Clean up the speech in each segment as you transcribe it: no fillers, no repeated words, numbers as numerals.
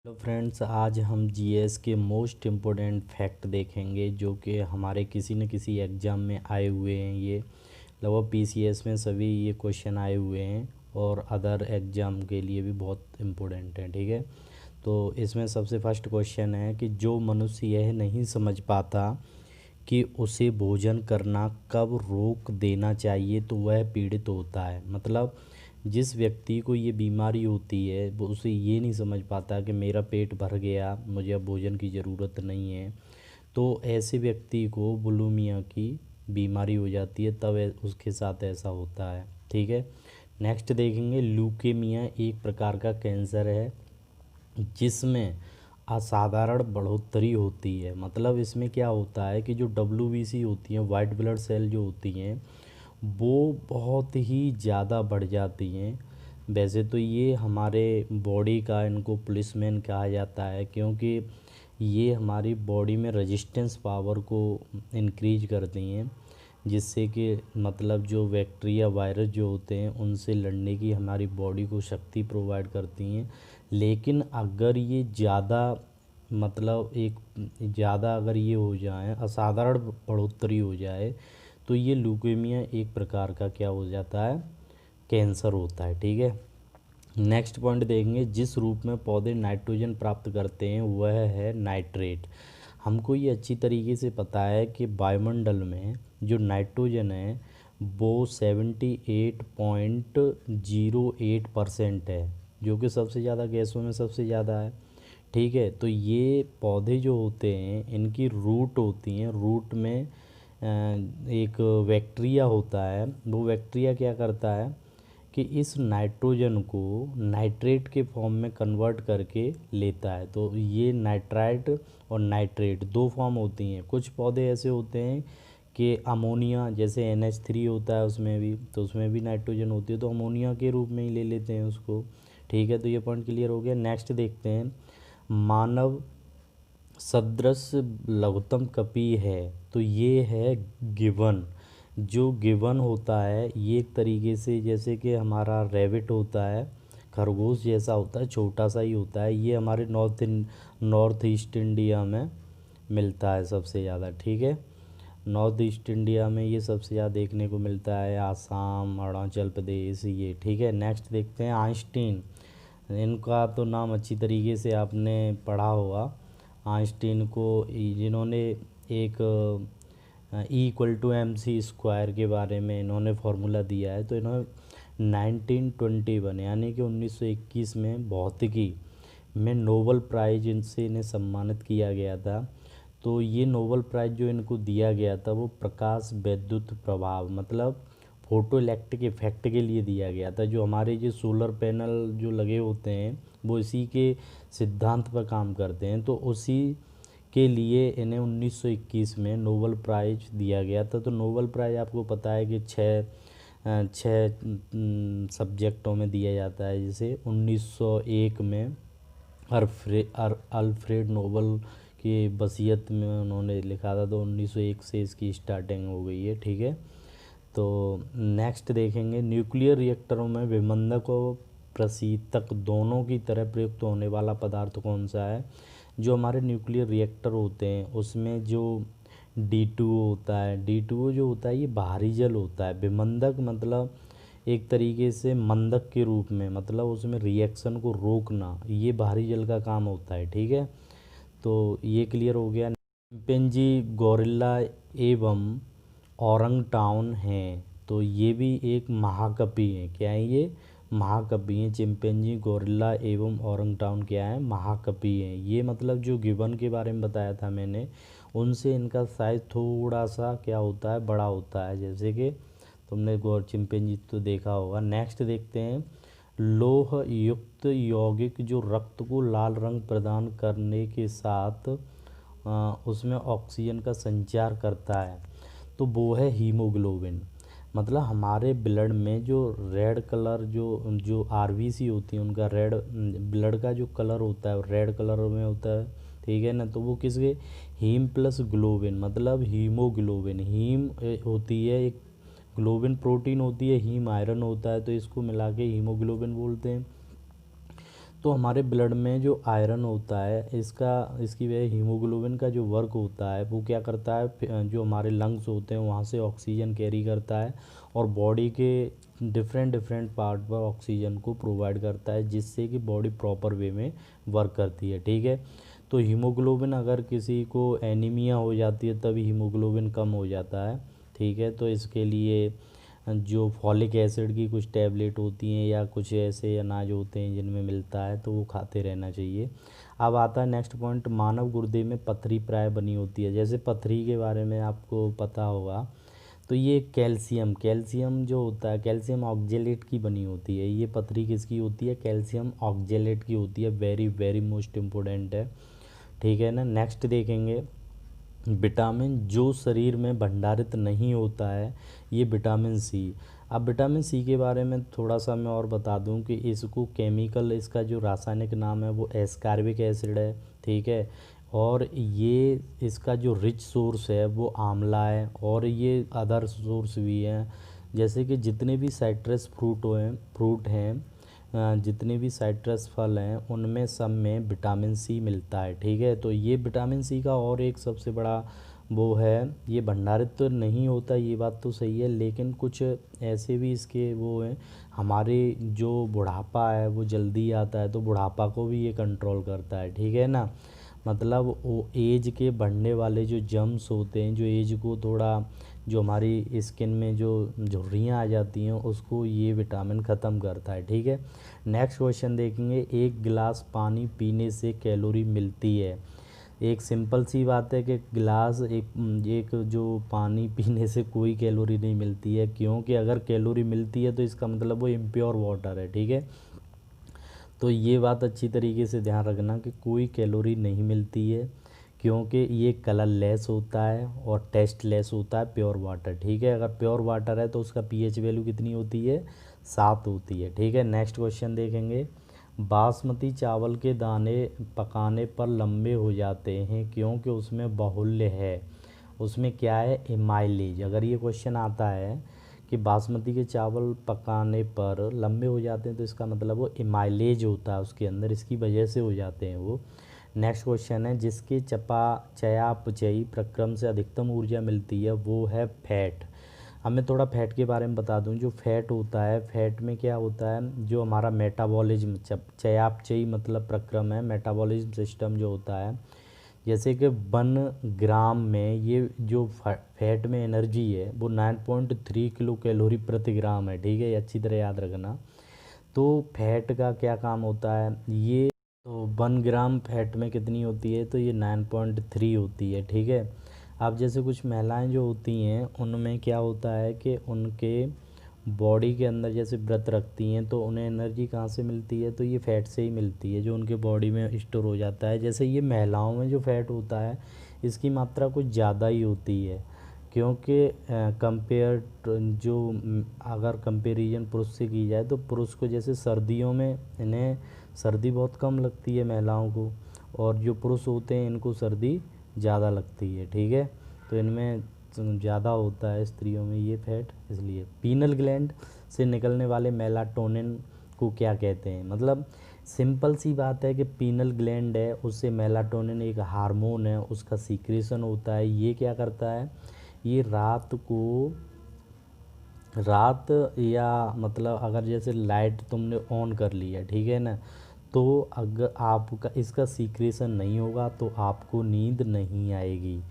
तो फ्रेंड्स, आज हम जीएस के मोस्ट इम्पोर्टेंट फैक्ट देखेंगे जो कि हमारे किसी न किसी एग्ज़ाम में आए हुए हैं। ये लगभग पीसीएस में सभी ये क्वेश्चन आए हुए हैं और अदर एग्ज़ाम के लिए भी बहुत इम्पोर्टेंट है। ठीक है, तो इसमें सबसे फर्स्ट क्वेश्चन है कि जो मनुष्य यह नहीं समझ पाता कि उसे भोजन करना कब रोक देना चाहिए तो वह पीड़ित होता है। मतलब जिस व्यक्ति को ये बीमारी होती है वो उसे ये नहीं समझ पाता कि मेरा पेट भर गया, मुझे अब भोजन की ज़रूरत नहीं है, तो ऐसे व्यक्ति को बुलिमिया की बीमारी हो जाती है, तब उसके साथ ऐसा होता है। ठीक है, नेक्स्ट देखेंगे ल्यूकेमिया एक प्रकार का कैंसर है जिसमें असाधारण बढ़ोतरी होती है। मतलब इसमें क्या होता है कि जो डब्ल्यूबीसी होती हैं, वाइट ब्लड सेल जो होती हैं, वो बहुत ही ज़्यादा बढ़ जाती हैं। वैसे तो ये हमारे बॉडी का, इनको पुलिसमैन कहा जाता है क्योंकि ये हमारी बॉडी में रेजिस्टेंस पावर को इंक्रीज करती हैं, जिससे कि मतलब जो बैक्टीरिया वायरस जो होते हैं उनसे लड़ने की हमारी बॉडी को शक्ति प्रोवाइड करती हैं। लेकिन अगर ये ज़्यादा मतलब एक ज़्यादा अगर ये हो जाए, असाधारण बढ़ोतरी हो जाए, तो ये ल्यूकेमिया एक प्रकार का क्या हो जाता है, कैंसर होता है। ठीक है, नेक्स्ट पॉइंट देखेंगे जिस रूप में पौधे नाइट्रोजन प्राप्त करते हैं वह है नाइट्रेट। हमको ये अच्छी तरीके से पता है कि वायुमंडल में जो नाइट्रोजन है वो 78.08% है, जो कि सबसे ज़्यादा गैसों में सबसे ज़्यादा है। ठीक है, तो ये पौधे जो होते हैं इनकी रूट होती हैं, रूट में एक बैक्टीरिया होता है। वो बैक्टीरिया क्या करता है कि इस नाइट्रोजन को नाइट्रेट के फॉर्म में कन्वर्ट करके लेता है। तो ये नाइट्राइट और नाइट्रेट दो फॉर्म होती हैं। कुछ पौधे ऐसे होते हैं कि अमोनिया, जैसे NH3 होता है उसमें भी, तो उसमें भी नाइट्रोजन होती है, तो अमोनिया के रूप में ही ले लेते हैं उसको। ठीक है, तो ये पॉइंट क्लियर हो गया। नेक्स्ट देखते हैं मानव सदृश लघुत्तम कपी है, तो ये है गिवन। जो गिवन होता है ये एक तरीके से जैसे कि हमारा रैबिट होता है, खरगोश जैसा होता है, छोटा सा ही होता है। ये हमारे नॉर्थ ईस्ट इंडिया में मिलता है सबसे ज़्यादा। ठीक है, नॉर्थ ईस्ट इंडिया में ये सबसे ज़्यादा देखने को मिलता है, आसाम, अरुणाचल प्रदेश ये। ठीक है, नेक्स्ट देखते हैं आइंस्टीन। इनका तो नाम अच्छी तरीके से आपने पढ़ा होगा। आइंस्टीन को जिन्होंने एक E=mc² के बारे में इन्होंने फार्मूला दिया है, तो इन्होंने 1921 यानी कि 1921 में भौतिकी में नोबल प्राइज इनसे इन्हें सम्मानित किया गया था। तो ये नोबल प्राइज़ जो इनको दिया गया था वो प्रकाश वैद्युत प्रभाव मतलब फोटो इलेक्ट्रिक इफेक्ट के लिए दिया गया था। जो हमारे जो सोलर पैनल जो लगे होते हैं वो इसी के सिद्धांत पर काम करते हैं, तो उसी के लिए इन्हें 1921 में नोबल प्राइज़ दिया गया था। तो नोबल प्राइज़ आपको पता है कि छः सब्जेक्टों में दिया जाता है। जैसे 1901 में अल्फ्रेड नोबल की वसीयत में उन्होंने लिखा था, तो 1901 से इसकी स्टार्टिंग हो गई है। ठीक है, तो नेक्स्ट देखेंगे न्यूक्लियर रिएक्टरों में विमंदक और प्रशीतक दोनों की तरह प्रयुक्त होने वाला पदार्थ कौन सा है। जो हमारे न्यूक्लियर रिएक्टर होते हैं उसमें जो D2O होता है, D2O जो होता है ये बाहरी जल होता है। विमंदक मतलब एक तरीके से मंदक के रूप में, मतलब उसमें रिएक्शन को रोकना, ये बाहरी जल का काम होता है। ठीक है, तो ये क्लियर हो गया। चिंपैंजी, गोरिल्ला एवं औरंगटाउन हैं, तो ये भी एक महाकपि हैं। क्या है ये, महाकपि हैं। चिंपैंजी, गोरिल्ला एवं औरंगटाउन क्या है, महाकपि हैं। ये मतलब जो गिबन के बारे में बताया था मैंने, उनसे इनका साइज थोड़ा सा क्या होता है, बड़ा होता है। जैसे कि तुमने चिंपैंजी तो देखा होगा। नेक्स्ट देखते हैं लोह युक्त यौगिक जो रक्त को लाल रंग प्रदान करने के साथ उसमें ऑक्सीजन का संचार करता है, तो वो है हीमोग्लोबिन। मतलब हमारे ब्लड में जो रेड कलर जो जो आरबीसी होती है उनका रेड ब्लड का जो कलर होता है वो रेड कलर में होता है। ठीक है ना, तो वो किसके, हीम प्लस ग्लोबिन मतलब हीमोग्लोबिन। हीम होती है एक, ग्लोबिन प्रोटीन होती है, हीम आयरन होता है, तो इसको मिला के हीमोग्लोबिन बोलते हैं। तो हमारे ब्लड में जो आयरन होता है इसकी वजह हीमोग्लोबिन का जो वर्क होता है वो क्या करता है, जो हमारे लंग्स होते हैं वहाँ से ऑक्सीजन कैरी करता है और बॉडी के डिफरेंट डिफरेंट पार्ट पर ऑक्सीजन को प्रोवाइड करता है, जिससे कि बॉडी प्रॉपर वे में वर्क करती है। ठीक है, तो हीमोग्लोबिन अगर किसी को एनीमिया हो जाती है तभी हीमोग्लोबिन कम हो जाता है। ठीक है, तो इसके लिए जो फॉलिक एसिड की कुछ टैबलेट होती हैं या कुछ ऐसे अनाज होते हैं जिनमें मिलता है तो वो खाते रहना चाहिए। अब आता है नेक्स्ट पॉइंट, मानव गुर्दे में पथरी प्राय बनी होती है। जैसे पथरी के बारे में आपको पता होगा, तो ये कैल्शियम जो होता है, कैल्शियम ऑक्जेलेट की बनी होती है। ये पथरी किसकी होती है, कैल्शियम ऑक्जेलेट की होती है। वेरी वेरी मोस्ट इम्पोर्टेंट है। ठीक है ना। नेक्स्ट देखेंगे, विटामिन जो शरीर में भंडारित नहीं होता है, ये विटामिन सी। अब विटामिन सी के बारे में थोड़ा सा मैं और बता दूं कि इसको केमिकल, इसका जो रासायनिक नाम है वो एस्कॉर्बिक एसिड है। ठीक है, और ये इसका जो रिच सोर्स है वो आंवला है, और ये अदर सोर्स भी हैं, जैसे कि जितने भी साइट्रस फ्रूट हैं, जितने भी साइट्रस फल हैं उनमें सब में विटामिन सी मिलता है। ठीक है, तो ये विटामिन सी का और एक सबसे बड़ा वो है, ये भंडारित तो नहीं होता, ये बात तो सही है, लेकिन कुछ ऐसे भी इसके वो हैं। हमारे जो बुढ़ापा है वो जल्दी आता है, तो बुढ़ापा को भी ये कंट्रोल करता है। ठीक है ना, मतलब वो एज के बढ़ने वाले जो जर्म्स होते हैं, जो एज को थोड़ा, जो हमारी स्किन में जो झुर्रियाँ आ जाती हैं उसको ये विटामिन ख़त्म करता है। ठीक है, नेक्स्ट क्वेश्चन देखेंगे, एक गिलास पानी पीने से कैलोरी मिलती है। एक सिंपल सी बात है कि गिलास एक जो पानी पीने से कोई कैलोरी नहीं मिलती है, क्योंकि अगर कैलोरी मिलती है तो इसका मतलब वो इम्प्योर वाटर है। ठीक है, तो ये बात अच्छी तरीके से ध्यान रखना कि कोई कैलोरी नहीं मिलती है, क्योंकि ये कलरलेस होता है और टेस्टलेस होता है प्योर वाटर। ठीक है, अगर प्योर वाटर है तो उसका पीएच वैल्यू कितनी होती है, 7 होती है। ठीक है, नेक्स्ट क्वेश्चन देखेंगे, बासमती चावल के दाने पकाने पर लंबे हो जाते हैं क्योंकि उसमें बाहुल्य है। उसमें क्या है, एमाइलेज। अगर ये क्वेश्चन आता है कि बासमती के चावल पकाने पर लंबे हो जाते हैं तो इसका मतलब वो एमाइलेज होता है उसके अंदर, इसकी वजह से हो जाते हैं वो। नेक्स्ट क्वेश्चन है, जिसके चयापचयी प्रक्रम से अधिकतम ऊर्जा मिलती है वो है फैट। अब मैं थोड़ा फैट के बारे में बता दूं। जो फैट होता है, फैट में क्या होता है, जो हमारा मेटाबॉलिज्म, चयापचयी मतलब प्रक्रम है, मेटाबॉलिज्म सिस्टम जो होता है, जैसे कि 1 ग्राम में ये जो फैट में एनर्जी है वो 9.3 किलो कैलोरी प्रति ग्राम है। ठीक है, ये अच्छी तरह याद रखना। तो फैट का क्या काम होता है, ये तो 1 ग्राम फैट में कितनी होती है, तो ये 9.3 होती है। ठीक है, अब जैसे कुछ महिलाएं जो होती हैं उनमें क्या होता है कि उनके बॉडी के अंदर जैसे व्रत रखती हैं तो उन्हें एनर्जी कहाँ से मिलती है, तो ये फैट से ही मिलती है, जो उनके बॉडी में स्टोर हो जाता है। जैसे ये महिलाओं में जो फैट होता है इसकी मात्रा कुछ ज़्यादा ही होती है, क्योंकि कंपेयर अगर कंपेरिजन पुरुष से की जाए तो पुरुष को जैसे सर्दियों में इन्हें सर्दी बहुत कम लगती है महिलाओं को, और जो पुरुष होते हैं इनको सर्दी ज़्यादा लगती है। ठीक है, तो इनमें ज़्यादा होता है स्त्रियों में ये फैट, इसलिए। पीनल ग्लैंड से निकलने वाले मेलाटोनिन को क्या कहते हैं, मतलब सिंपल सी बात है कि पीनल ग्लैंड है उससे मेलाटोनिन एक हार्मोन है, उसका सीक्रेशन होता है। ये क्या करता है, ये रात या मतलब अगर जैसे लाइट तुमने ऑन कर लिया, ठीक है ना, तो अगर आपका इसका सीक्रेशन नहीं होगा तो आपको नींद नहीं आएगी।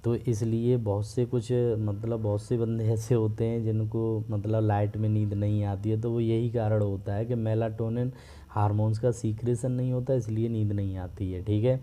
तो इसलिए बहुत से बंदे ऐसे होते हैं जिनको मतलब लाइट में नींद नहीं आती है, तो वो यही कारण होता है कि मेलाटोनिन हार्मोन्स का सीक्रेशन नहीं होता, इसलिए नींद नहीं आती है। ठीक है,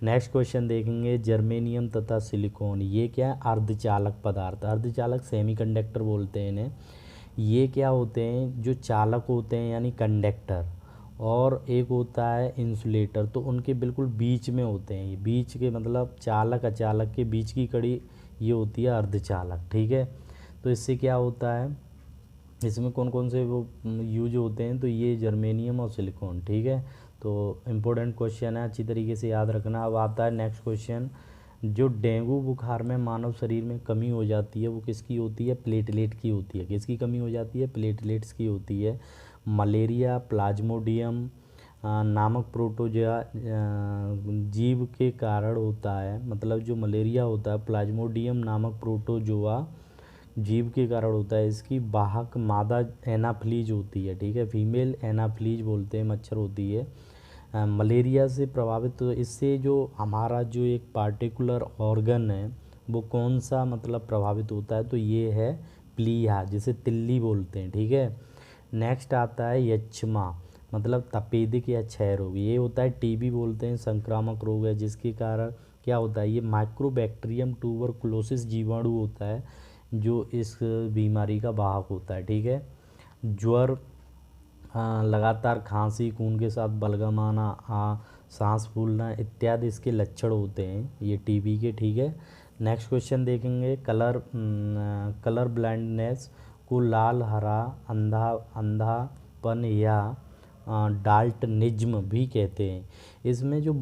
नेक्स्ट क्वेश्चन देखेंगे, जर्मेनियम तथा सिलिकॉन, ये क्या है, अर्धचालक पदार्थ, अर्धचालक सेमीकंडक्टर बोलते हैं इन्हें। ये क्या होते हैं, जो चालक होते हैं यानी कंडक्टर, और एक होता है इंसुलेटर, तो उनके बिल्कुल बीच में होते हैं। ये बीच के मतलब चालक अचालक के बीच की कड़ी ये होती है अर्धचालक। ठीक है, तो इससे क्या होता है, इसमें कौन कौन से वो यूज होते हैं, तो ये जर्मेनियम और सिलिकॉन। ठीक है, तो इम्पोर्टेंट क्वेश्चन है, अच्छी तरीके से याद रखना। अब आता है नेक्स्ट क्वेश्चन, जो डेंगू बुखार में मानव शरीर में कमी हो जाती है वो किसकी होती है, प्लेटलेट की होती है। किसकी कमी हो जाती है, प्लेटलेट्स की होती है। मलेरिया, प्लाज्मोडियम, नामक प्रोटोजोआ जीव के कारण होता है, मतलब जो मलेरिया होता है प्लाज्मोडियम नामक प्रोटोजोआ जीव के कारण होता है। इसकी वाहक मादा एनाफ्लीज होती है, ठीक है, फीमेल एनाफ्लीज बोलते हैं, मच्छर होती है। मलेरिया से प्रभावित, तो इससे जो हमारा जो एक पार्टिकुलर ऑर्गन है वो कौन सा मतलब प्रभावित होता है, तो ये है प्लीहा, जिसे तिल्ली बोलते हैं, ठीक है। नेक्स्ट आता है यक्ष्मा, मतलब तपेदिक या क्षय रोग, ये होता है टीबी बोलते हैं, संक्रामक रोग है, जिसके कारण क्या होता है, ये माइक्रोबैक्टीरियम ट्यूबरकुलोसिस जीवाणु होता है जो इस बीमारी का वाहक होता है, ठीक है। ज्वर, लगातार खांसी, खून के साथ बलगम आना, सांस फूलना इत्यादि इसके लक्षण होते हैं ये टीबी के, ठीक है। नेक्स्ट क्वेश्चन देखेंगे, कलर ब्लाइंडनेस को लाल, हरा, अंधापन या डाल्टनिज्म भी कहते हैं। इसमें जो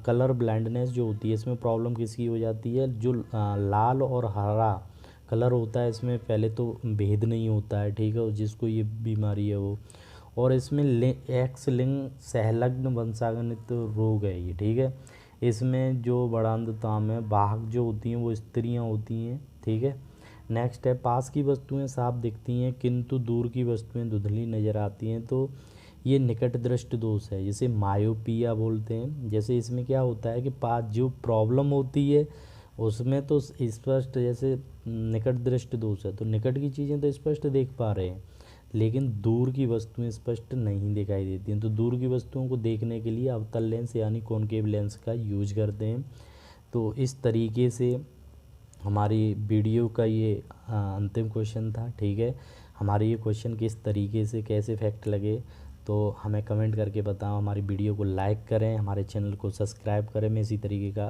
कलर ब्लाइंडनेस जो होती है, इसमें प्रॉब्लम किसकी हो जाती है, जो लाल और हरा कलर होता है इसमें पहले तो भेद नहीं होता है, ठीक है, और जिसको ये बीमारी है वो, और इसमें एक्स लिंग सहलग्न वंशागनित रोग है ये, ठीक है। इसमें जो बड़ांधता में वाहक जो होती हैं वो स्त्रियां होती हैं, ठीक है। नेक्स्ट है, पास की वस्तुएं साफ दिखती हैं किंतु दूर की वस्तुएं धुंधली नज़र आती हैं, तो ये निकट दृष्टि दोष है, जिसे मायोपिया बोलते हैं। जैसे इसमें क्या होता है कि पास जो प्रॉब्लम होती है उसमें तो स्पष्ट, जैसे निकट दृष्टि दोष है तो निकट की चीज़ें तो स्पष्ट देख पा रहे हैं, लेकिन दूर की वस्तुएं स्पष्ट नहीं दिखाई देती हैं, तो दूर की वस्तुओं को देखने के लिए अवतल लेंस यानी कॉनकेव लेंस का यूज करते हैं। तो इस तरीके से हमारी वीडियो का ये अंतिम क्वेश्चन था, ठीक है। हमारे ये क्वेश्चन किस तरीके से कैसे फैक्ट लगे तो हमें कमेंट करके बताओ। हमारी वीडियो को लाइक करें, हमारे चैनल को सब्सक्राइब करें। मैं इसी तरीके का